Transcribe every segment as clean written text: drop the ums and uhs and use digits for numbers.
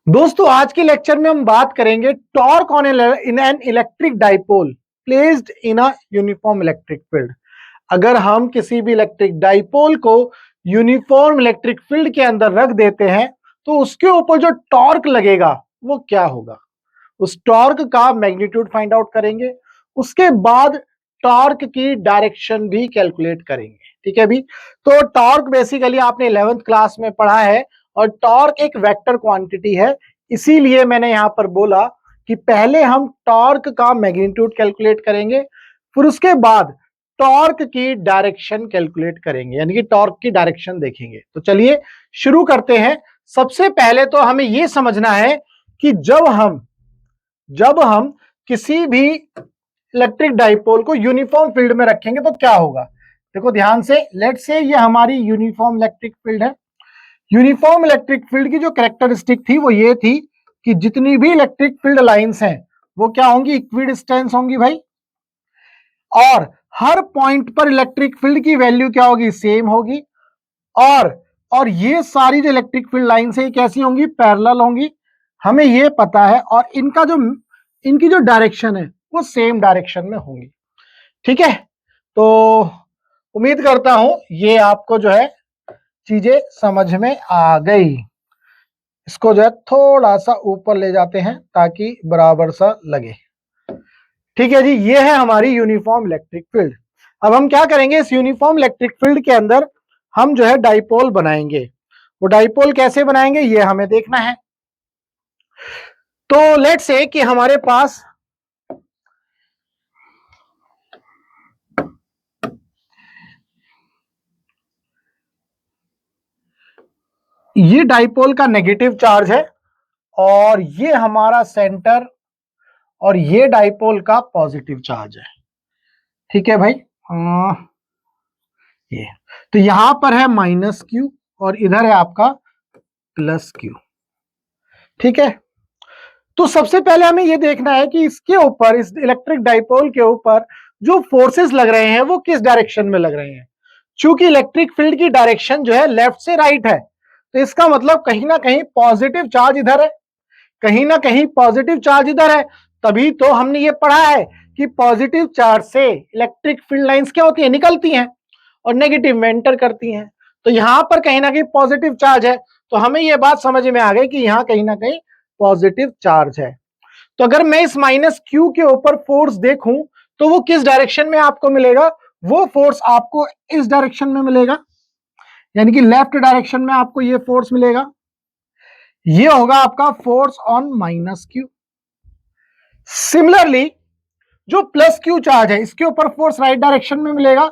दोस्तों आज के लेक्चर में हम बात करेंगे torque on in an electric dipole placed in a uniform electric field. अगर हम किसी भी इलेक्ट्रिक डाइपोल को यूनिफॉर्म इलेक्ट्रिक फील्ड के अंदर रख देते हैं तो उसके ऊपर जो टॉर्क लगेगा वो क्या होगा, उस टॉर्क का मैग्नीट्यूड फाइंड आउट करेंगे। उसके बाद टॉर्क की डायरेक्शन भी कैलकुलेट करेंगे। ठीक है भी। तो टॉर्क बेसिकली आपने 11th क्लास में पढ़ा है और टॉर्क एक वेक्टर क्वांटिटी है, इसीलिए मैंने यहां पर बोला कि पहले हम टॉर्क का मैग्नीट्यूड कैलकुलेट करेंगे, फिर उसके बाद टॉर्क की डायरेक्शन कैलकुलेट करेंगे, यानी कि टॉर्क की डायरेक्शन देखेंगे। तो चलिए शुरू करते हैं। सबसे पहले तो हमें यह समझना है कि जब हम किसी भी इलेक्ट्रिक डाइपोल को यूनिफॉर्म फील्ड में रखेंगे तो क्या होगा। देखो ध्यान से, लेट्स से ये हमारी यूनिफॉर्म इलेक्ट्रिक फील्ड है। यूनिफॉर्म इलेक्ट्रिक फील्ड की जो कैरेक्टरिस्टिक थी वो ये थी कि जितनी भी इलेक्ट्रिक फील्ड लाइंस हैं वो क्या होंगी, इक्विडिस्टेंस होंगी भाई। और हर पॉइंट पर इलेक्ट्रिक फील्ड की वैल्यू क्या होगी, सेम होगी। और ये सारी जो इलेक्ट्रिक फील्ड लाइंस है कैसी होंगी, पैरेलल होंगी। हमें ये पता है। और इनकी जो डायरेक्शन है वो सेम डायरेक्शन में होंगी। ठीक है, तो उम्मीद करता हूं ये आपको जो है चीजें समझ में आ गई। इसको जो है थोड़ा सा ऊपर ले जाते हैं ताकि बराबर सा लगे। ठीक है जी, ये है हमारी यूनिफॉर्म इलेक्ट्रिक फील्ड। अब हम क्या करेंगे, इस यूनिफॉर्म इलेक्ट्रिक फील्ड के अंदर हम जो है डाइपोल बनाएंगे। वो डाइपोल कैसे बनाएंगे ये हमें देखना है। तो लेट्स से कि हमारे पास ये डाइपोल का नेगेटिव चार्ज है और ये हमारा सेंटर और ये डाइपोल का पॉजिटिव चार्ज है। ठीक है भाई। ये तो यहां पर है माइनस क्यू और इधर है आपका प्लस क्यू। ठीक है, तो सबसे पहले हमें यह देखना है कि इसके ऊपर, इस इलेक्ट्रिक डाइपोल के ऊपर जो फोर्सेस लग रहे हैं वो किस डायरेक्शन में लग रहे हैं। चूंकि इलेक्ट्रिक फील्ड की डायरेक्शन जो है लेफ्ट से राइट है, तो इसका मतलब कहीं ना कहीं पॉजिटिव चार्ज इधर है, कहीं ना कहीं पॉजिटिव चार्ज इधर है। तभी तो हमने ये पढ़ा है कि पॉजिटिव चार्ज से इलेक्ट्रिक फील्ड लाइंस क्या होती है, निकलती हैं और नेगेटिव में एंटर करती हैं। तो यहां पर कहीं ना कहीं पॉजिटिव चार्ज है, तो हमें यह बात समझ में आ गई कि यहां कहीं ना कहीं पॉजिटिव चार्ज है। तो अगर मैं इस माइनस क्यू के ऊपर फोर्स देखूं तो वो किस डायरेक्शन में आपको मिलेगा, वो फोर्स आपको इस डायरेक्शन में मिलेगा, यानी कि लेफ्ट डायरेक्शन में आपको ये फोर्स मिलेगा। ये होगा आपका force on minus Q. Similarly जो प्लस क्यू चार्ज है इसके ऊपर फोर्स राइट डायरेक्शन में मिलेगा।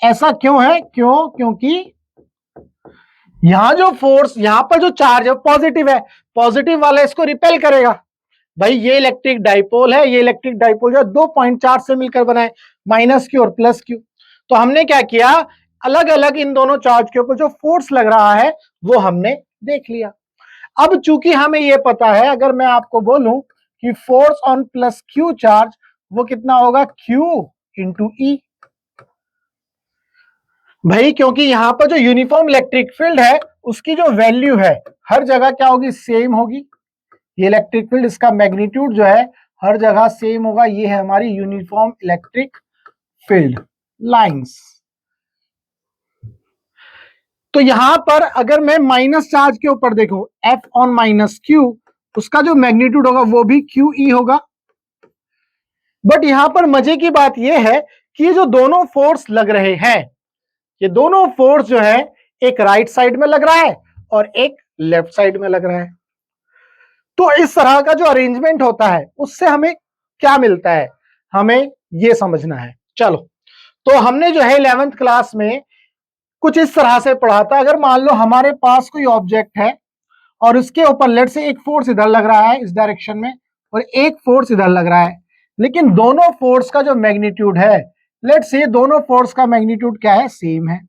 ऐसा क्यों है, क्योंकि यहां जो फोर्स, यहां पर जो चार्ज है पॉजिटिव है, पॉजिटिव वाला इसको रिपेल करेगा। भाई ये इलेक्ट्रिक डाइपोल है, ये इलेक्ट्रिक डाइपोल जो 2 पॉइंट चार्ज से मिलकर बना है, माइनस क्यू और प्लस क्यू। तो हमने क्या किया, अलग अलग इन दोनों चार्ज के ऊपर जो फोर्स लग रहा है वो हमने देख लिया। अब चूंकि हमें यह पता है, अगर मैं आपको बोलूं कि force on plus Q charge वो कितना होगा, क्यू इंटू ई। भाई क्योंकि यहां पर जो यूनिफॉर्म इलेक्ट्रिक फील्ड है उसकी जो वैल्यू है हर जगह क्या होगी, सेम होगी। ये इलेक्ट्रिक फील्ड, इसका मैग्नीट्यूड जो है हर जगह सेम होगा। ये है हमारी यूनिफॉर्म इलेक्ट्रिक फील्ड लाइंस। तो यहां पर अगर मैं माइनस चार्ज के ऊपर देखूं, एफ ऑन माइनस क्यू, उसका जो मैग्नीट्यूड होगा वो भी क्यू ई होगा। बट यहां पर मजे की बात यह है कि ये जो दोनों फोर्स लग रहे हैं, ये दोनों फोर्स जो है एक राइट साइड में लग रहा है और एक लेफ्ट साइड में लग रहा है। तो इस तरह का जो अरेंजमेंट होता है उससे हमें क्या मिलता है, हमें यह समझना है। चलो, तो हमने जो है 11th क्लास में कुछ इस तरह से पढ़ा था। अगर मान लो हमारे पास कोई ऑब्जेक्ट है और उसके ऊपर लेट से एक फोर्स इधर लग रहा है इस डायरेक्शन में और एक फोर्स इधर लग रहा है, लेकिन दोनों फोर्स का जो मैग्नीट्यूड है, लेट से दोनों फोर्स का मैग्नीट्यूड क्या है, सेम है।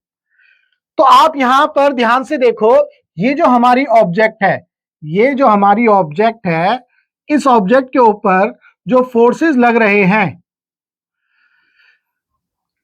तो आप यहां पर ध्यान से देखो, ये जो हमारी ऑब्जेक्ट है, ये जो हमारी ऑब्जेक्ट है, इस ऑब्जेक्ट के ऊपर जो फोर्सेस लग रहे हैं,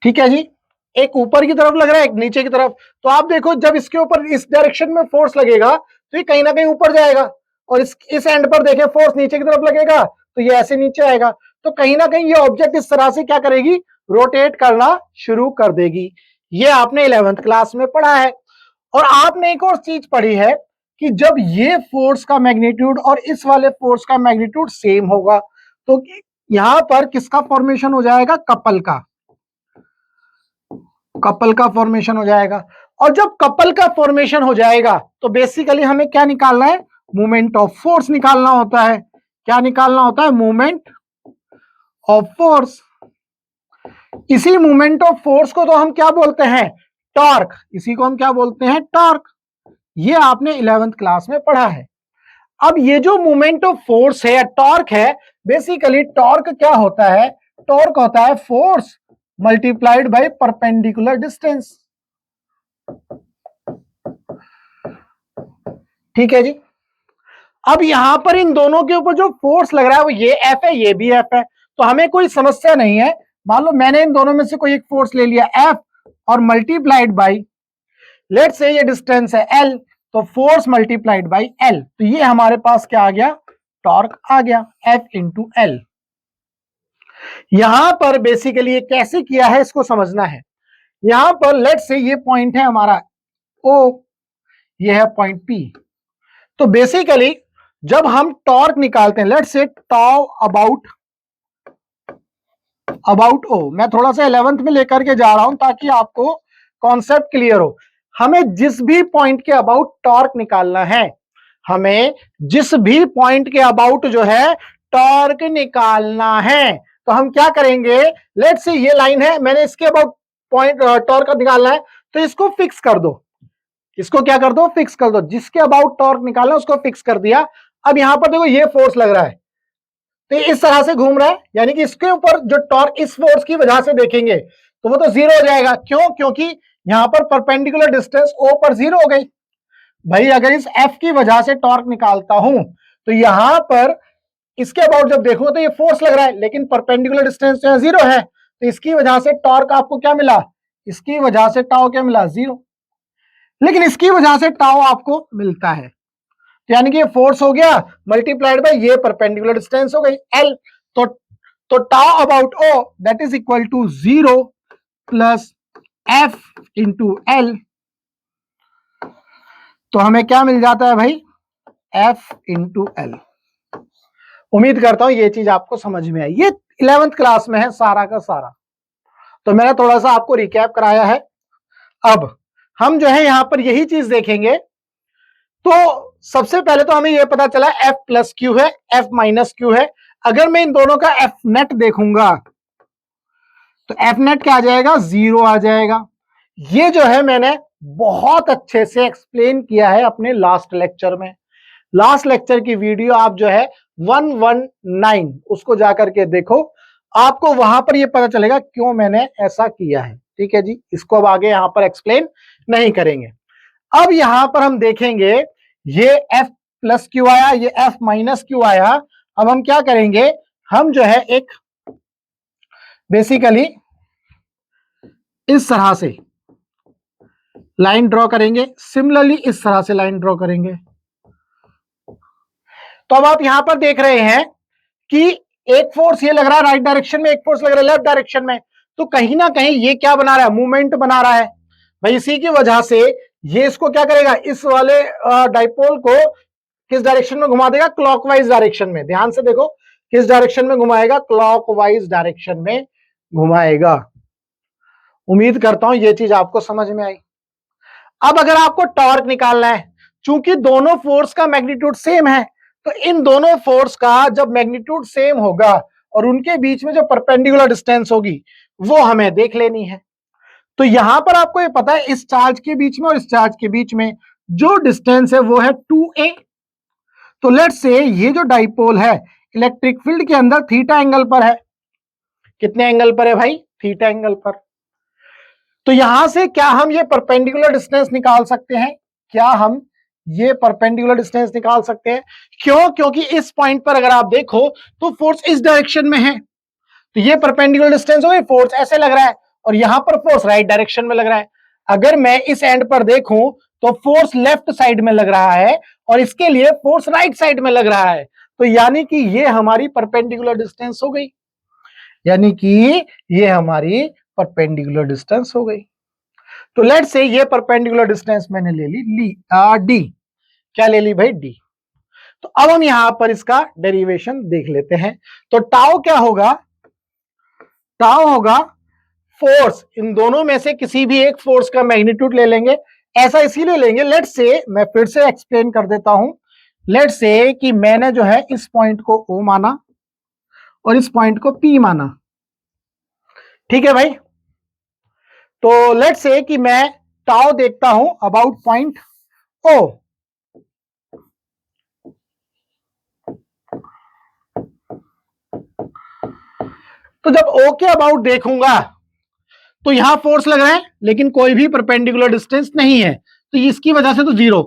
ठीक है जी, एक ऊपर की तरफ लग रहा है एक नीचे की तरफ। तो आप देखो जब इसके ऊपर इस डायरेक्शन में फोर्स लगेगा तो ये कहीं ना कहीं ऊपर जाएगा और इस एंड पर देखें फोर्स नीचे की तरफ लगेगा तो ये ऐसे नीचे आएगा, तो कहीं ना कहीं ये ऑब्जेक्ट इस तरह से क्या करेगी, रोटेट करना शुरू कर देगी। ये आपने 11th क्लास में पढ़ा है। और आपने एक और चीज पढ़ी है कि जब ये फोर्स का मैग्नीट्यूड और इस वाले फोर्स का मैग्नीट्यूड सेम होगा तो यहां पर किसका फॉर्मेशन हो जाएगा, कपल का फॉर्मेशन हो जाएगा। और जब कपल का फॉर्मेशन हो जाएगा तो बेसिकली हमें क्या निकालना है, मोमेंट ऑफ फोर्स निकालना होता है। क्या निकालना होता है, मोमेंट ऑफ फोर्स। इसी मोमेंट ऑफ फोर्स को तो हम क्या बोलते हैं, टॉर्क। इसी को हम क्या बोलते हैं, टॉर्क। ये आपने 11th क्लास में पढ़ा है। अब ये जो मोमेंट ऑफ फोर्स है या टॉर्क है, बेसिकली टॉर्क क्या होता है, टॉर्क होता है force multiplied by perpendicular distance. ठीक है जी। अब यहां पर इन दोनों के ऊपर जो फोर्स लग रहा है वो ये एफ है, ये भी एफ है, तो हमें कोई समस्या नहीं है। मान लो मैंने इन दोनों में से कोई एक फोर्स ले लिया एफ और मल्टीप्लाइड बाई, लेट्स से ये डिस्टेंस है एल, तो फोर्स मल्टीप्लाइड बाई एल, तो ये हमारे पास क्या आ गया, टॉर्क आ गया, एफ इंटू एल। यहां पर बेसिकली ये कैसे किया है इसको समझना है। यहां पर लेट्स से ये पॉइंट है हमारा ओ, ये है पॉइंट पी। तो बेसिकली जब हम टॉर्क निकालते हैं, लेट्स से टाउ अबाउट ओ, मैं थोड़ा सा 11th में लेकर के जा रहा हूं ताकि आपको कॉन्सेप्ट क्लियर हो। हमें जिस भी पॉइंट के अबाउट टॉर्क निकालना है, हमें जिस भी पॉइंट के अबाउट जो है टॉर्क निकालना है, तो हम क्या करेंगे, लेट्स से ये लाइन है, मैंने इसके अबाउट पॉइंट टॉर्क निकालना है, तो इसको फिक्स कर दो। इसको क्या कर दो, फिक्स कर दो। जिसके अबाउट टॉर्क निकालना है उसको फिक्स कर दिया। अब यहां पर देखो ये फोर्स लग रहा है तो इस तरह से घूम रहा है, यानी कि इसके ऊपर जो टॉर्क इस फोर्स की वजह से देखेंगे तो वो तो जीरो हो जाएगा। क्यों, क्योंकि यहां पर परपेंडिकुलर डिस्टेंस ओ पर जीरो हो गई। भाई अगर इस एफ की वजह से टॉर्क निकालता हूं तो यहां पर इसके अबाउट जब देखो तो ये फोर्स लग रहा है, लेकिन परपेंडिकुलर डिस्टेंस जो है जीरो है, तो इसकी वजह से टॉर्क आपको क्या मिला, इसकी वजह से टाउ क्या मिला, जीरो। लेकिन इसकी वजह से टाउ आपको मिलता है, तो यानी कि ये फोर्स हो गया मल्टीप्लाइड बाय ये परपेंडिकुलर डिस्टेंस हो गई एल। तो tau about O that is equal to zero plus F into L. तो हमें क्या मिल जाता है भाई, एफ इंटू एल। उम्मीद करता हूं ये चीज आपको समझ में आई। ये 11th क्लास में है सारा का सारा, तो मैंने थोड़ा सा आपको रिकैप कराया है। अब हम जो है यहां पर यही चीज देखेंगे। तो सबसे पहले तो हमें यह पता चला एफ प्लस क्यू है, एफ माइनस क्यू है। अगर मैं इन दोनों का एफ नेट देखूंगा तो एफ नेट क्या आ जाएगा, जीरो आ जाएगा। ये जो है मैंने बहुत अच्छे से एक्सप्लेन किया है अपने लास्ट लेक्चर में। लास्ट लेक्चर की वीडियो आप जो है 119 उसको जाकर के देखो, आपको वहां पर ये पता चलेगा क्यों मैंने ऐसा किया है। ठीक है जी, इसको अब आगे यहां पर एक्सप्लेन नहीं करेंगे। अब यहां पर हम देखेंगे ये एफ प्लस क्यू आया, ये एफ माइनस क्यू आया। अब हम क्या करेंगे, हम जो है एक बेसिकली इस तरह से लाइन ड्रॉ करेंगे, सिमिलरली इस तरह से लाइन ड्रॉ करेंगे। तो अब आप यहां पर देख रहे हैं कि एक फोर्स ये लग रहा है राइट डायरेक्शन में, एक फोर्स लग रहा है लेफ्ट डायरेक्शन में, तो कहीं ना कहीं ये क्या बना रहा है, मूवमेंट बना रहा है। भाई इसी की वजह से ये इसको क्या करेगा, इस वाले डाइपोल को किस डायरेक्शन में घुमा देगा, क्लॉकवाइज डायरेक्शन में। ध्यान से देखो किस डायरेक्शन में घुमाएगा, क्लॉकवाइज डायरेक्शन में घुमाएगा। उम्मीद करता हूं ये चीज आपको समझ में आई। अब अगर आपको टॉर्क निकालना है, चूंकि दोनों फोर्स का मैग्नीट्यूड सेम है, तो इन दोनों फोर्स का जब मैग्नीट्यूड सेम होगा और उनके बीच में जो परपेंडिकुलर डिस्टेंस होगी वो हमें देख लेनी है। तो यहां पर आपको ये पता है इस चार्ज के बीच में और इस चार्ज के बीच में जो डिस्टेंस है वो है 2a। तो लेट्स से ये जो डाइपोल है इलेक्ट्रिक फील्ड के अंदर थीटा एंगल पर है। कितने एंगल पर है भाई, थीटा एंगल पर। तो यहां से क्या हम ये परपेंडिकुलर डिस्टेंस निकाल सकते हैं, क्या हम ये परपेंडिकुलर डिस्टेंस निकाल सकते हैं? क्यों, क्योंकि इस पॉइंट पर अगर आप देखो तो फोर्स इस डायरेक्शन में है, तो ये परपेंडिकुलर डिस्टेंस हो गई, फोर्स ऐसे लग रहा है और यहां पर फोर्स राइट डायरेक्शन में लग रहा है। अगर मैं इस एंड पर देखूं तो फोर्स लेफ्ट साइड में लग रहा है और इसके लिए फोर्स राइट साइड में लग रहा है, तो यानी कि ये हमारी परपेंडिकुलर डिस्टेंस हो गई, यानी कि ये हमारी परपेंडिकुलर डिस्टेंस हो गई। तो लेट्स से ये परपेंडिकुलर डिस्टेंस मैंने ले ली डी। क्या ले ली भाई? डी। तो अब हम यहां पर इसका डेरिवेशन देख लेते हैं। तो टाउ क्या होगा? टाउ होगा फोर्स, इन दोनों में से किसी भी एक फोर्स का मैग्नीट्यूड ले लेंगे। ऐसा इसीलिए लेंगे, लेट्स से मैं फिर से एक्सप्लेन कर देता हूं। लेट्स से कि मैंने जो है इस पॉइंट को ओ माना और इस पॉइंट को पी माना, ठीक है भाई। तो लेट्स से कि मैं टाउ देखता हूं अबाउट पॉइंट ओ। तो जब ओ के अबाउट देखूंगा तो यहां फोर्स लग रहा है लेकिन कोई भी परपेंडिकुलर डिस्टेंस नहीं है, तो इसकी वजह से तो जीरो।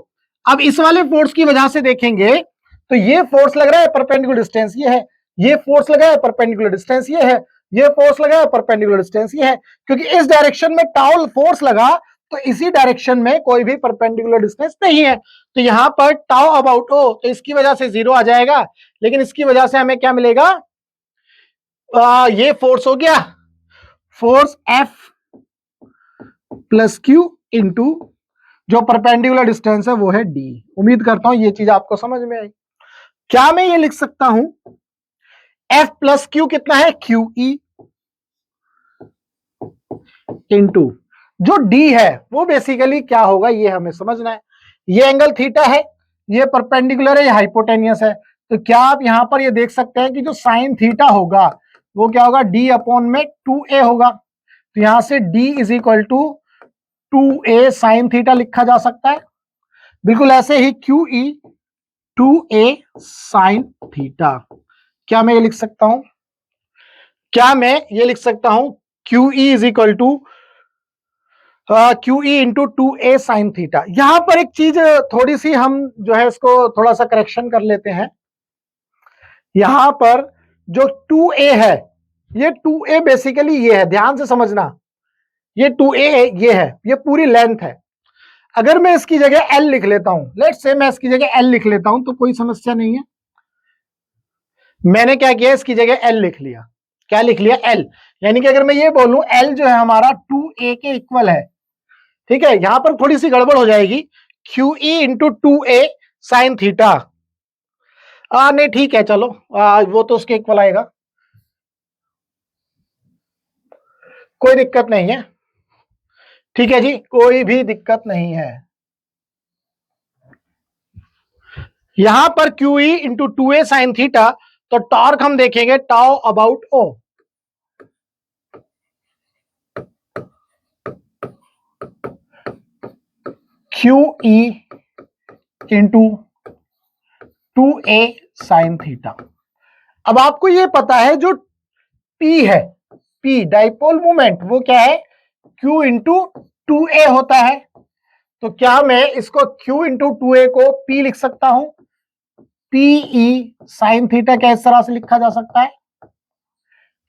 अब इस वाले फोर्स की वजह से देखेंगे तो ये फोर्स लग रहा है, परपेंडिकुलर डिस्टेंस ये है, ये फोर्स लगा है, परपेंडिकुलर डिस्टेंस ये है, ये फोर्स लगा है, परपेंडिकुलर डिस्टेंस ये है। क्योंकि इस डायरेक्शन में टाउ फोर्स लगा तो इसी डायरेक्शन में कोई भी परपेंडिकुलर डिस्टेंस नहीं है, तो यहां पर टाउ अबाउट ओ, तो इसकी वजह से जीरो आ जाएगा। लेकिन इसकी वजह से हमें क्या मिलेगा? ये फोर्स हो गया, force F plus Q into जो परपेंडिकुलर डिस्टेंस है वो है डी। उम्मीद करता हूं ये चीज आपको समझ में आई। क्या मैं ये लिख सकता हूं एफ प्लस क्यू कितना है? क्यू ई इंटू जो डी है वो बेसिकली क्या होगा ये हमें समझना है। ये एंगल थीटा है, ये परपेंडिकुलर है, ये हाइपोटेनियस है। तो क्या आप यहां पर ये देख सकते हैं कि जो साइन थीटा होगा वो क्या होगा? डी अपॉन में 2a होगा। तो यहां से d is equal to 2a sine theta लिखा जा सकता है। बिल्कुल ऐसे ही q E 2a sine theta. क्या मैं ये लिख सकता हूं? क्या मैं ये लिख सकता हूं Q E is equal to Q E into 2a sine theta. यहां पर एक चीज थोड़ी सी हम जो है इसको थोड़ा सा करेक्शन कर लेते हैं। यहां पर जो 2a है, ये 2a बेसिकली ये है, ध्यान से समझना, ये 2a ये है, ये पूरी लेंथ है। अगर मैं इसकी जगह L लिख लेता हूं, लेट्स से मैं इसकी जगह L लिख लेता हूं तो कोई समस्या नहीं है। मैंने क्या किया, इसकी जगह L लिख लिया। क्या लिख लिया? L। यानी कि अगर मैं ये बोलूं L जो है हमारा 2a के इक्वल है, ठीक है। यहां पर थोड़ी सी गड़बड़ हो जाएगी, Q E into 2a sine theta. नहीं ठीक है, चलो वो तो उसके इक्वल आएगा, कोई दिक्कत नहीं है, ठीक है जी, कोई भी दिक्कत नहीं है। यहां पर Q E into 2a sine theta, तो टॉर्क हम देखेंगे tau about O. Q E into 2a sine theta. अब आपको यह पता है जो P है, P डाइपोल मोमेंट, वो क्या है? Q इंटू 2a होता है। तो क्या मैं इसको Q इंटू 2a को P लिख सकता हूं? PE साइन थीटा क्या इस तरह से लिखा जा सकता है?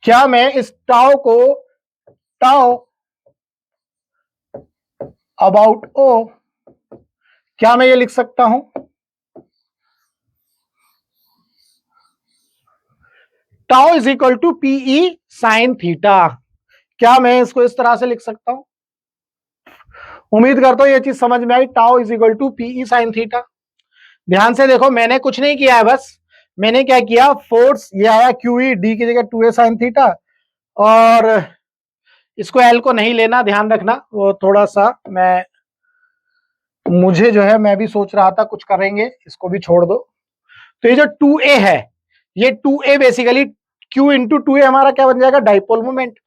क्या मैं इस टाउ को टाउ अबाउट O, क्या मैं ये लिख सकता हूं? Tau is equal to PE sine theta. क्या मैं इसको इस तरह से लिख सकता हूं? उम्मीद करता हूं ये चीज समझ में आई। Tau is equal to PE sine theta. ध्यान से देखो, मैंने कुछ नहीं किया है, बस मैंने क्या किया, फोर्स ये आया क्यूई, डी की जगह 2a साइन थीटा, और इसको एल को नहीं लेना, ध्यान रखना, वो थोड़ा सा मुझे जो है, मैं भी सोच रहा था कुछ करेंगे, इसको भी छोड़ दो। तो ये जो 2a है, ये 2a basically q into 2a हमारा क्या बन जाएगा? Dipole moment.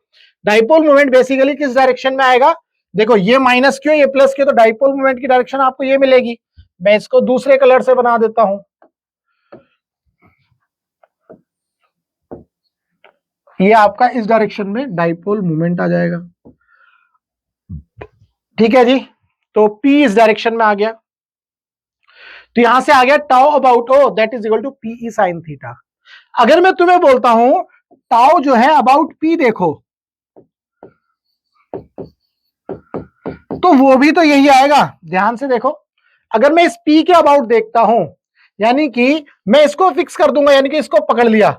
Dipole moment basically किस डायरेक्शन में आएगा? देखो ये माइनस क्यू, ये प्लस क्यू, तो डाइपोल मोमेंट की डायरेक्शन आपको ये मिलेगी। मैं इसको दूसरे कलर से बना देता हूं, ये आपका इस डायरेक्शन में डाइपोल मोमेंट आ जाएगा, ठीक है जी। तो P इस डायरेक्शन में आ गया, तो यहां से आ गया tau about O that is equal to PE sine theta. अगर मैं तुम्हें बोलता हूं टाउ जो है अबाउट P देखो, तो वो भी तो यही आएगा। ध्यान से देखो, अगर मैं इस P के अबाउट देखता हूं, यानी कि मैं इसको फिक्स कर दूंगा, यानी कि इसको पकड़ लिया,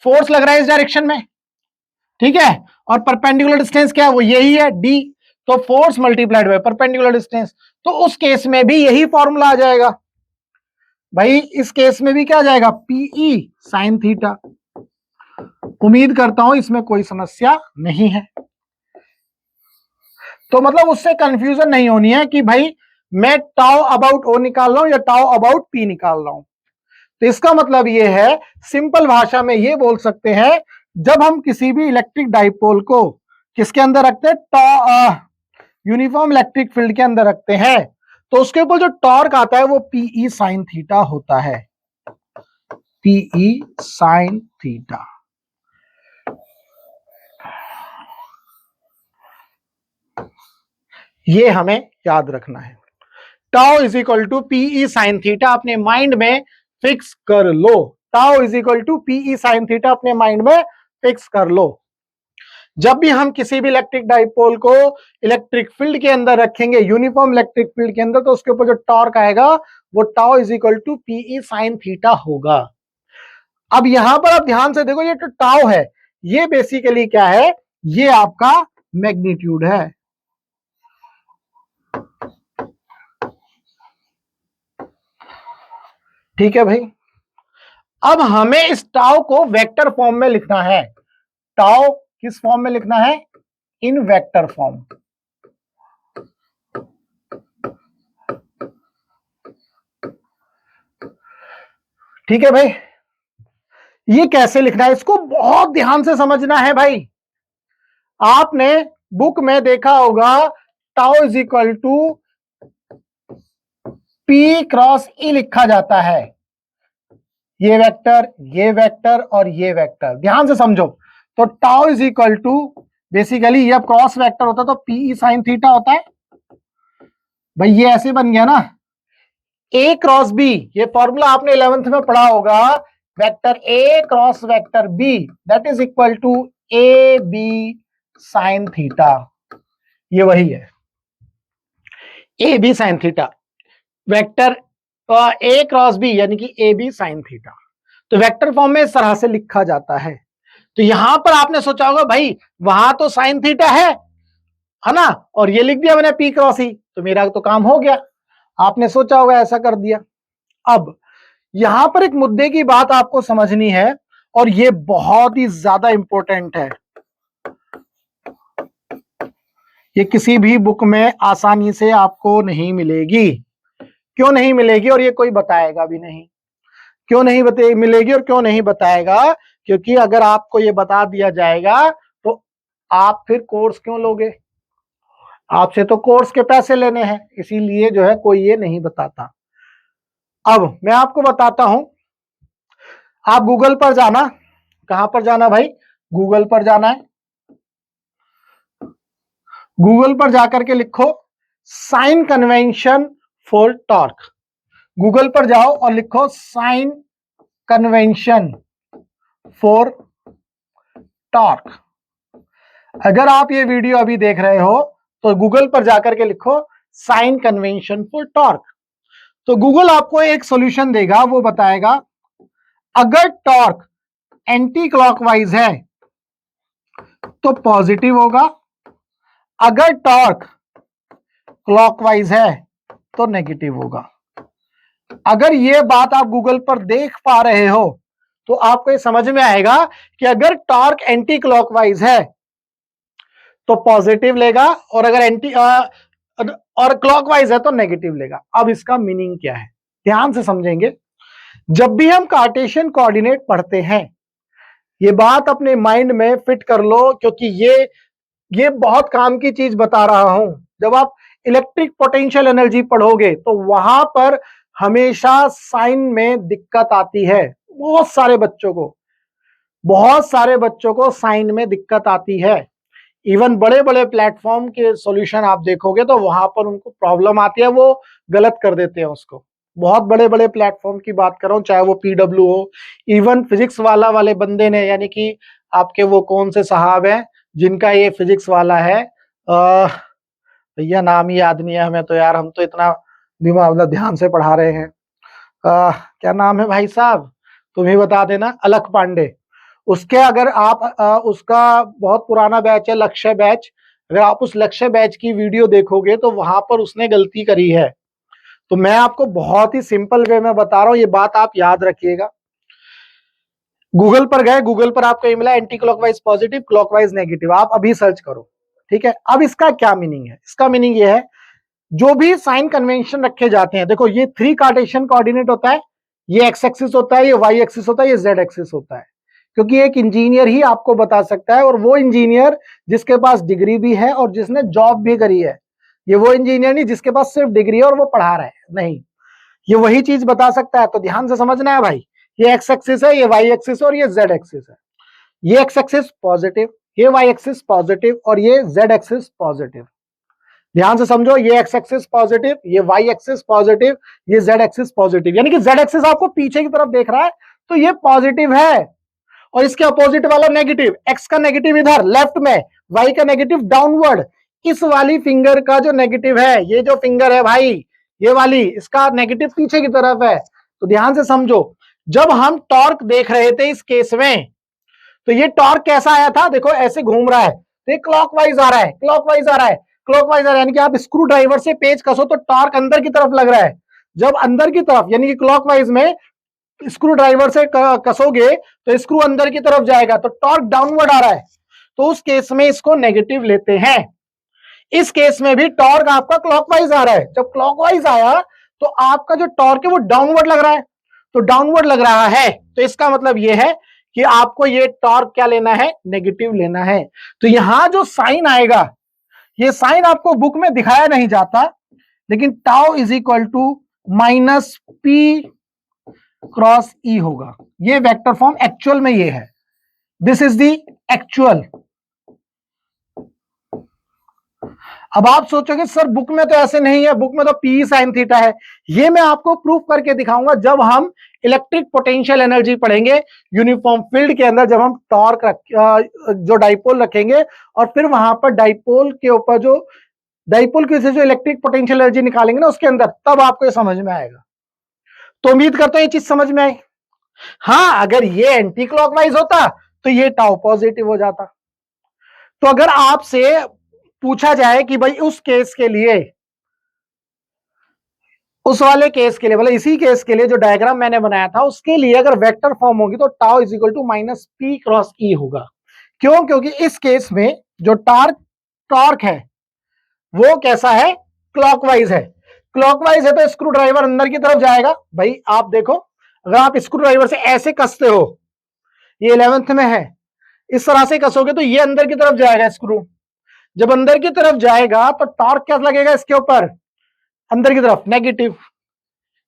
फोर्स लग रहा है इस डायरेक्शन में, ठीक है, और परपेंडिकुलर डिस्टेंस क्या है, वो यही है d, तो force multiplied by perpendicular distance, तो उस केस में भी यही फॉर्मूला आ जाएगा भाई, इस केस में भी क्या आ जाएगा, PE साइन थीटा। उम्मीद करता हूं इसमें कोई समस्या नहीं है, तो मतलब उससे कंफ्यूजन नहीं होनी है कि भाई मैं टाउ अबाउट ओ निकाल रहा हूं या टाउ अबाउट पी निकाल रहा हूं। तो इसका मतलब ये है, सिंपल भाषा में ये बोल सकते हैं, जब हम किसी भी इलेक्ट्रिक डाइपोल को किसके अंदर रखते हैं, यूनिफॉर्म इलेक्ट्रिक फील्ड के अंदर रखते हैं, तो उसके ऊपर जो टॉर्क आता है वो पीई साइन थीटा होता है, पीई साइन थीटा। ये हमें याद रखना है, tau is equal to PE sine theta, अपने माइंड में फिक्स कर लो, tau is equal to PE sine theta अपने माइंड में फिक्स कर लो। जब भी हम किसी भी इलेक्ट्रिक डाइपोल को इलेक्ट्रिक फील्ड के अंदर रखेंगे, यूनिफॉर्म इलेक्ट्रिक फील्ड के अंदर, तो उसके ऊपर जो टॉर्क आएगा वो tau is equal to PE sine theta होगा। अब यहां पर आप ध्यान से देखो, ये जो टाउ है ये बेसिकली क्या है, ये आपका मैग्नीट्यूड है, ठीक है भाई। अब हमें इस टाउ को वेक्टर फॉर्म में लिखना है, टाउ किस फॉर्म में लिखना है, इन वेक्टर फॉर्म, ठीक है भाई। ये कैसे लिखना है, इसको बहुत ध्यान से समझना है भाई। आपने बुक में देखा होगा tau is equal to p cross E लिखा जाता है, ये वेक्टर और ये वेक्टर, ध्यान से समझो। तो tau is equal to, basically ये क्रॉस वेक्टर होता तो पीई साइन थीटा होता है भाई, ये ऐसे बन गया ना, ए क्रॉस बी, ये फॉर्मूला आपने 11th में पढ़ा होगा, vector A cross vector B that is equal to A B sine theta, ये वही है A B sine theta, vector A cross B यानी कि ए बी साइन थीटा। तो वेक्टर फॉर्म में इस तरह से लिखा जाता है। तो यहां पर आपने सोचा होगा भाई वहां तो साइन थीटा है ना, और ये लिख दिया मैंने पी क्रॉस ई, तो मेरा तो काम हो गया, आपने सोचा होगा ऐसा कर दिया। अब यहां पर एक मुद्दे की बात आपको समझनी है, और ये बहुत ही ज्यादा इंपॉर्टेंट है, ये किसी भी बुक में आसानी से आपको नहीं मिलेगी। क्यों नहीं मिलेगी, और ये कोई बताएगा भी नहीं, क्यों नहीं मिलेगी और क्यों नहीं बताएगा, क्योंकि अगर आपको ये बता दिया जाएगा तो आप फिर कोर्स क्यों लोगे, आपसे तो कोर्स के पैसे लेने हैं, इसीलिए जो है कोई ये नहीं बताता। अब मैं आपको बताता हूं, आप गूगल पर जाना, कहां पर जाना भाई, गूगल पर जाना है, गूगल पर जाकर के लिखो sine convention for torque, Google पर जाओ और लिखो साइन कन्वेंशन फॉर टॉर्क। अगर आप ये वीडियो अभी देख रहे हो तो गूगल पर जाकर के लिखो साइन कन्वेंशन फॉर टॉर्क, तो गूगल आपको एक सॉल्यूशन देगा, वो बताएगा अगर टॉर्क एंटी क्लॉकवाइज है तो पॉजिटिव होगा, अगर टॉर्क क्लॉकवाइज है तो नेगेटिव होगा। अगर ये बात आप गूगल पर देख पा रहे हो तो आपको ये समझ में आएगा कि अगर टॉर्क एंटी क्लॉकवाइज है तो पॉजिटिव लेगा, और अगर और क्लॉकवाइज है तो नेगेटिव लेगा। अब इसका मीनिंग क्या है, ध्यान से समझेंगे। जब भी हम कार्टेशियन कोऑर्डिनेट पढ़ते हैं, ये बात अपने माइंड में फिट कर लो, क्योंकि ये बहुत काम की चीज बता रहा हूं। जब आप इलेक्ट्रिक पोटेंशियल एनर्जी पढ़ोगे तो वहां पर हमेशा साइन में दिक्कत आती है, बहुत सारे बच्चों को साइन में दिक्कत आती है। इवन बड़े बड़े प्लेटफॉर्म के सॉल्यूशन आप देखोगे तो वहां पर उनको प्रॉब्लम आती है, वो गलत कर देते हैं उसको। बहुत बड़े बड़े प्लेटफॉर्म की बात कर रहा हूं, चाहे वो पीडब्ल्यू हो, इवन फिजिक्स वाले बंदे ने, यानी कि आपके वो कौन से साहब हैं जिनका ये फिजिक्स वाला है, भैया नाम ही याद नहीं है हमें तो यार, हम तो इतना मतलब ध्यान से पढ़ा रहे हैं। क्या नाम है भाई साहब, तुम ही बता देना। अलख पांडे। उसके अगर आप उसका बहुत पुराना बैच है लक्ष्य बैच, अगर आप उस लक्ष्य बैच की वीडियो देखोगे तो वहां पर उसने गलती करी है। तो मैं आपको बहुत ही सिंपल वे में बता रहा हूं, ये बात आप याद रखिएगा। गूगल पर गए, गूगल पर आपको ये मिला anti clockwise positive, clockwise negative, आप अभी सर्च करो। ठीक है, अब इसका क्या मीनिंग है? इसका मीनिंग ये है, जो भी साइन कन्वेंशन रखे जाते हैं, देखो ये 3 कार्टेशियन कोऑर्डिनेट होता है, ये एक्स एक्सिस होता है, ये वाई एक्सिस होता है, ये जेड एक्सिस होता है। क्योंकि एक इंजीनियर ही आपको बता सकता है, और वो इंजीनियर जिसके पास डिग्री भी है और जिसने जॉब भी करी है। ये वो इंजीनियर नहीं जिसके पास सिर्फ डिग्री है और वो पढ़ा रहा है, नहीं, ये वही चीज बता सकता है। तो ध्यान से समझना है भाई, ये एक्स एक्सिस है, ये वाई एक्सिस और ये जेड एक्सिस है। ये एक्स एक्सिस पॉजिटिव, ये वाई एक्सिस पॉजिटिव और ये जेड एक्सिस पॉजिटिव। ध्यान से समझो, ये एक्स एक्सिस पॉजिटिव, ये वाई एक्सिस पॉजिटिव, ये जेड एक्सिस पॉजिटिव। यानी कि जेड एक्सिस आपको पीछे की तरफ देख रहा है तो ये पॉजिटिव है, और इसके अपोजिट वाला नेगेटिव। एक्स का नेगेटिव इधर लेफ्ट में, वाई का नेगेटिव डाउनवर्ड। इस वाली फिंगर का जो नेगेटिव है, ये जो फिंगर है भाई, ये वाली, इसका नेगेटिव पीछे की तरफ है। तो ध्यान से समझो, जब हम टॉर्क देख रहे थे इस केस में, तो ये टॉर्क कैसा आया था? देखो ऐसे घूम रहा है, तो ये क्लॉकवाइज आ रहा है, क्लॉकवाइज आ रहा है, क्लॉकवाइज आ रहा है। यानी कि आप स्क्रू ड्राइवर से पेच कसो तो टॉर्क अंदर की तरफ लग रहा है। जब अंदर की तरफ यानी कि क्लॉकवाइज में स्क्रू ड्राइवर से कसोगे तो स्क्रू अंदर की तरफ जाएगा, तो टॉर्क डाउनवर्ड आ रहा है। तो उस केस में इसको नेगेटिव लेते हैं। इस केस में भी टॉर्क आपका क्लॉकवाइज आ रहा है। जब क्लॉकवाइज आया तो आपका जो टॉर्क है वो डाउनवर्ड लग रहा है। तो डाउनवर्ड लग रहा है तो इसका मतलब यह है कि आपको ये टॉर्क क्या लेना है? नेगेटिव लेना है। तो यहां जो साइन आएगा, ये साइन आपको बुक में दिखाया नहीं जाता, लेकिन tau is equal to minus P cross E होगा। ये वेक्टर फॉर्म एक्चुअल में ये है, दिस इज द एक्चुअल। अब आप सोचोगे सर बुक में तो ऐसे नहीं है, बुक में तो पी साइन थीटा है। ये मैं आपको प्रूफ करके दिखाऊंगा जब हम इलेक्ट्रिक पोटेंशियल एनर्जी पढ़ेंगे यूनिफॉर्म फील्ड के अंदर, जब हम टॉर्क जो डाइपोल रखेंगे और फिर वहां पर डाइपोल के ऊपर जो डाइपोल की वजह से जो इलेक्ट्रिक पोटेंशियल एनर्जी निकालेंगे ना उसके अंदर, तब आपको ये समझ में आएगा। तो उम्मीद करता हूं ये चीज समझ में आई। हाँ, अगर ये एंटी क्लॉकवाइज होता तो ये टाउ पॉजिटिव हो जाता। तो अगर आपसे पूछा जाए कि भाई उस केस के लिए, उस वाले केस के लिए, मतलब इसी केस के लिए जो डायग्राम मैंने बनाया था उसके लिए अगर वेक्टर फॉर्म होगी तो tau is equal to minus P cross E होगा। क्यों? क्योंकि इस केस में जो टॉर्क है वो कैसा है? क्लॉकवाइज है। क्लॉकवाइज है तो स्क्रू ड्राइवर अंदर की तरफ जाएगा। भाई आप देखो, अगर आप स्क्रू ड्राइवर से ऐसे कसते हो, ये 11th में है, इस तरह से कसोगे तो ये अंदर की तरफ जाएगा स्क्रू। जब अंदर की तरफ जाएगा तो टॉर्क क्या लगेगा इसके ऊपर? अंदर की तरफ नेगेटिव।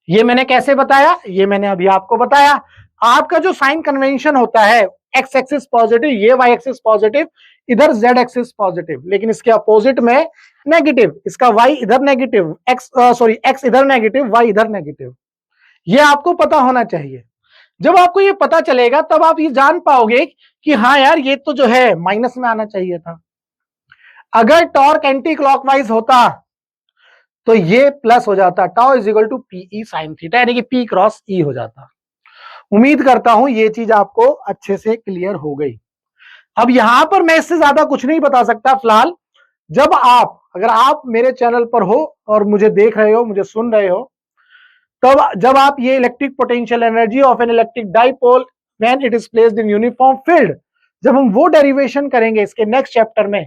ये मैंने कैसे बताया? ये मैंने अभी आपको बताया। आपका जो साइन कन्वेंशन होता है, एक्स एक्सिस पॉजिटिव, ये वाई एक्सिस पॉजिटिव, इधर जेड एक्सिस पॉजिटिव, लेकिन इसके अपोजिट में नेगेटिव, इसका वाई इधर नेगेटिव, एक्स इधर नेगेटिव, वाई इधर नेगेटिव। ये आपको पता होना चाहिए। जब आपको ये पता चलेगा तब आप ये जान पाओगे कि हाँ यार ये तो जो है माइनस में आना चाहिए था। अगर टॉर्क एंटी क्लॉकवाइज होता तो ये प्लस हो जाता, tau is equal to PE sine theta, यानी कि पी क्रॉस ई हो जाता। उम्मीद करता हूं ये चीज आपको अच्छे से क्लियर हो गई। अब यहां पर मैं इससे ज्यादा कुछ नहीं बता सकता फिलहाल। जब आप, अगर आप मेरे चैनल पर हो और मुझे देख रहे हो, मुझे सुन रहे हो, तब जब आप ये electric potential energy of an electric dipole when it is placed in uniform field, जब हम वो डेरिवेशन करेंगे इसके नेक्स्ट चैप्टर में,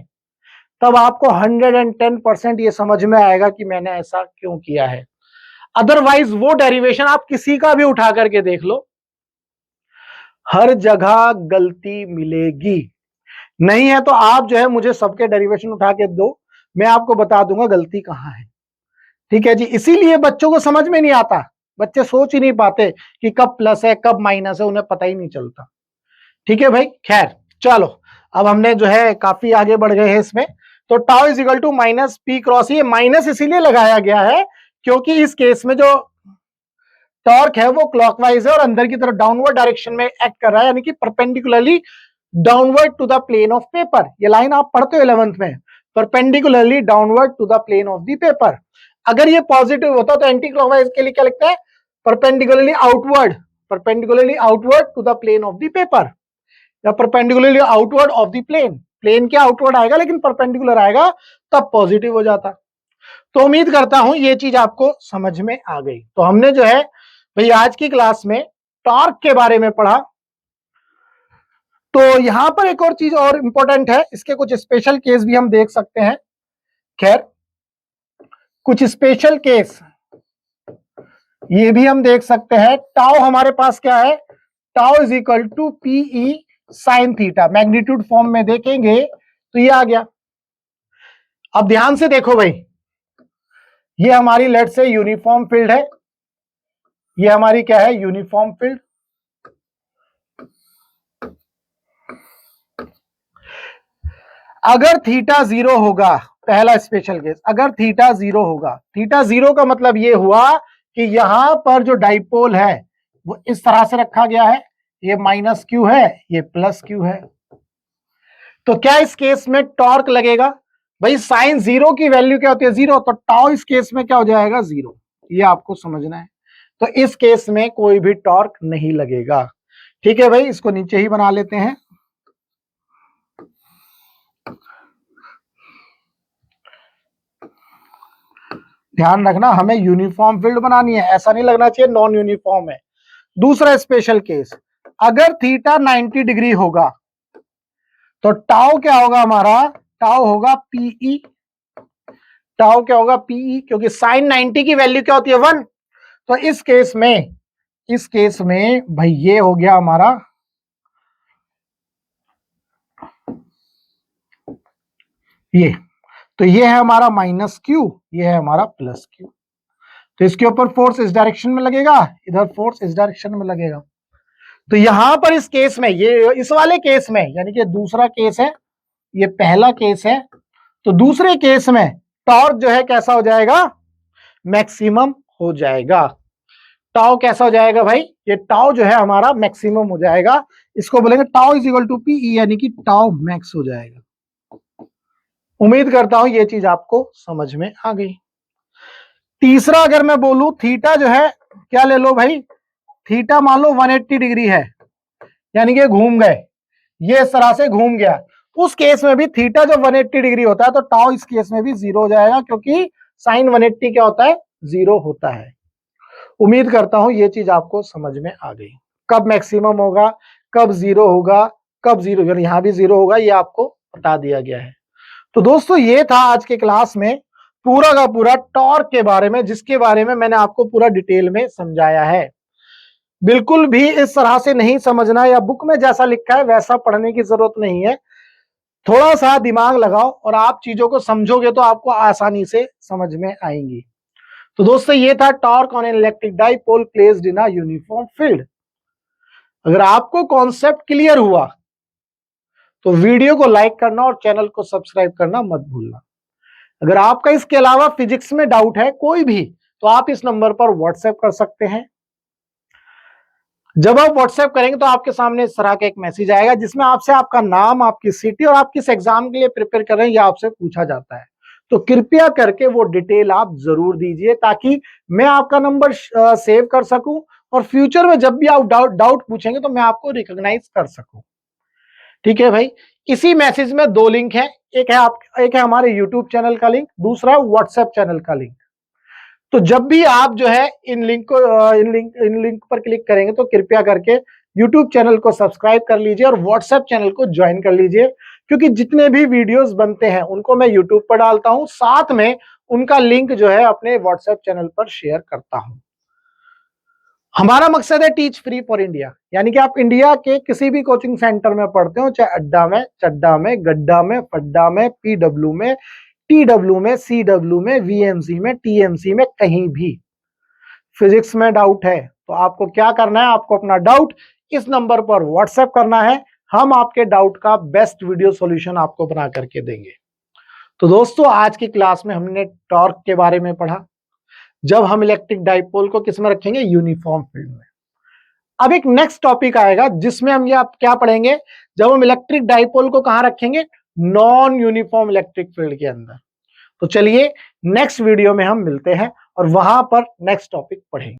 तब आपको 110% ये समझ में आएगा कि मैंने ऐसा क्यों किया है। अदरवाइज वो डेरिवेशन आप किसी का भी उठा करके देख लो, हर जगह गलती मिलेगी। नहीं है तो आप जो है मुझे सबके डेरिवेशन उठा के दो, मैं आपको बता दूंगा गलती कहां है। ठीक है जी, इसीलिए बच्चों को समझ में नहीं आता, बच्चे सोच ही नहीं पाते कि कब प्लस है कब माइनस है, उन्हें पता ही नहीं चलता। ठीक है भाई, खैर चलो, अब हमने जो है काफी आगे बढ़ गए हैं इसमें। तो tau is equal to minus P cross, ये माइनस इसीलिए लगाया गया है क्योंकि इस केस में जो टॉर्क है वो क्लॉकवाइज है और अंदर की तरफ डाउनवर्ड डायरेक्शन में एक्ट कर रहा है, यानी कि perpendicularly downward to the plane of paper. ये लाइन आप पढ़ते हो 11th में, perpendicularly downward to the plane of the paper. अगर ये पॉजिटिव होता तो एंटी क्लॉकवाइज के लिए क्या लिखता है, perpendicularly outward, perpendicularly outward to the plane of the paper, या perpendicularly outward of the plane, plane के आउटवर्ड आएगा लेकिन परपेंडिकुलर आएगा तब पॉजिटिव हो जाता। तो उम्मीद करता हूं ये चीज आपको समझ में आ गई। तो हमने जो है भाई आज की क्लास में टॉर्क के बारे में पढ़ा। तो यहां पर एक और चीज और इंपॉर्टेंट है, इसके कुछ स्पेशल केस भी हम देख सकते हैं। खैर कुछ स्पेशल केस ये भी हम देख सकते हैं। टाउ हमारे पास क्या है, tau is equal to PE sine theta, magnitude form में देखेंगे तो ये आ गया। अब ध्यान से देखो भाई, ये हमारी लेट से यूनिफॉर्म फील्ड है, ये हमारी क्या है, यूनिफॉर्म फील्ड। अगर थीटा 0 होगा, पहला स्पेशल केस, अगर थीटा 0 होगा, थीटा 0 का मतलब ये हुआ कि यहां पर जो डाइपोल है वो इस तरह से रखा गया है, ये माइनस क्यू है, ये प्लस क्यू है। तो क्या इस केस में टॉर्क लगेगा भाई, साइन 0 की वैल्यू क्या होती है, 0, तो टाउ इस केस में क्या हो जाएगा, 0। ये आपको समझना है। तो इस केस में कोई भी टॉर्क नहीं लगेगा। ठीक है भाई, इसको नीचे ही बना लेते हैं। ध्यान रखना, हमें यूनिफॉर्म फील्ड बनानी है, ऐसा नहीं लगना चाहिए नॉन यूनिफॉर्म है। दूसरा स्पेशल केस, अगर थीटा 90 डिग्री होगा तो टाउ क्या होगा हमारा, टाउ होगा पीई, टाउ क्या होगा पीई, क्योंकि साइन 90 की वैल्यू क्या होती है, 1। तो इस केस में भाई ये हो गया हमारा, ये तो ये है हमारा माइनस क्यू, ये है हमारा प्लस क्यू। तो इसके ऊपर फोर्स इस डायरेक्शन में लगेगा, इधर फोर्स इस डायरेक्शन में लगेगा। तो यहां पर इस केस में, ये इस वाले केस में, यानी कि दूसरा केस है, ये पहला केस है, तो दूसरे केस में टॉर्क जो है कैसा हो जाएगा, मैक्सिमम हो जाएगा। टाउ कैसा हो जाएगा भाई, ये टाउ जो है हमारा मैक्सिमम हो जाएगा। इसको बोलेंगे tau is equal to P, यानी कि टाउ मैक्स हो जाएगा। उम्मीद करता हूं ये चीज आपको समझ में आ गई। तीसरा अगर मैं बोलूं, थीटा जो है क्या ले लो भाई, थीटा मान लो 180 डिग्री है, यानी कि घूम गए, ये इस तरह से घूम गया। उस केस में भी थीटा जब 180 डिग्री होता है तो टाउ इस केस में भी 0 हो जाएगा, क्योंकि साइन 180 क्या होता है, 0 होता है। उम्मीद करता हूं ये चीज आपको समझ में आ गई। कब मैक्सिमम होगा, कब 0 होगा, कब 0, यहां भी 0 होगा, ये आपको बता दिया गया है। तो दोस्तों ये था आज के क्लास में पूरा का पूरा टॉर्क के बारे में, जिसके बारे में मैंने आपको पूरा डिटेल में समझाया है। बिल्कुल भी इस तरह से नहीं समझना, या बुक में जैसा लिखा है वैसा पढ़ने की जरूरत नहीं है। थोड़ा सा दिमाग लगाओ और आप चीजों को समझोगे तो आपको आसानी से समझ में आएंगी। तो दोस्तों ये था torque on an electric dipole placed in a uniform field. अगर आपको कॉन्सेप्ट क्लियर हुआ तो वीडियो को लाइक करना और चैनल को सब्सक्राइब करना मत भूलना। अगर आपका इसके अलावा फिजिक्स में डाउट है कोई भी, तो आप इस नंबर पर व्हाट्सएप कर सकते हैं। जब आप व्हाट्सएप करेंगे तो आपके सामने इस तरह का एक मैसेज आएगा, जिसमें आपसे आपका नाम, आपकी सिटी और आप किस एग्जाम के लिए प्रिपेयर कर रहे हैं यह आपसे पूछा जाता है। तो कृपया करके वो डिटेल आप जरूर दीजिए, ताकि मैं आपका नंबर सेव कर सकूं और फ्यूचर में जब भी आप डाउट पूछेंगे तो मैं आपको रिकॉग्नाइज कर सकूं। ठीक है भाई, इसी मैसेज में 2 लिंक है, एक है हमारे यूट्यूब चैनल का लिंक, दूसरा व्हाट्सएप चैनल का लिंक। तो जब भी आप जो है इन लिंक पर क्लिक करेंगे तो कृपया करके यूट्यूब चैनल को सब्सक्राइब कर लीजिए और व्हाट्सएप चैनल को ज्वाइन कर लीजिए, क्योंकि जितने भी वीडियोस बनते हैं उनको मैं यूट्यूब पर डालता हूं, साथ में उनका लिंक जो है अपने व्हाट्सएप चैनल पर शेयर करता हूं। हमारा मकसद है टीच फ्री फॉर इंडिया, यानी कि आप इंडिया के किसी भी कोचिंग सेंटर में पढ़ते हो, चाहे अड्डा में, चड्डा में, गड्ढा में, फड्डा में, पीडब्ल्यू में, टीडब्ल्यू में, सीडब्ल्यू में, वीएमसी में, टीएमसी में, कहीं भी फिजिक्स में डाउट है तो आपको क्या करना है, आपको अपना डाउट इस नंबर पर व्हाट्सएप करना है। हम आपके डाउट का बेस्ट वीडियो सॉल्यूशन आपको बना करके देंगे। तो दोस्तों आज की क्लास में हमने टॉर्क के बारे में पढ़ा, जब हम इलेक्ट्रिक डाइपोल को किस में रखेंगे, यूनिफॉर्म फील्ड में। अब एक नेक्स्ट टॉपिक आएगा जिसमें हम ये आप क्या पढ़ेंगे, जब हम इलेक्ट्रिक डाइपोल को कहां रखेंगे, नॉन यूनिफॉर्म इलेक्ट्रिक फील्ड के अंदर। तो चलिए नेक्स्ट वीडियो में हम मिलते हैं और वहां पर नेक्स्ट टॉपिक पढ़ेंगे।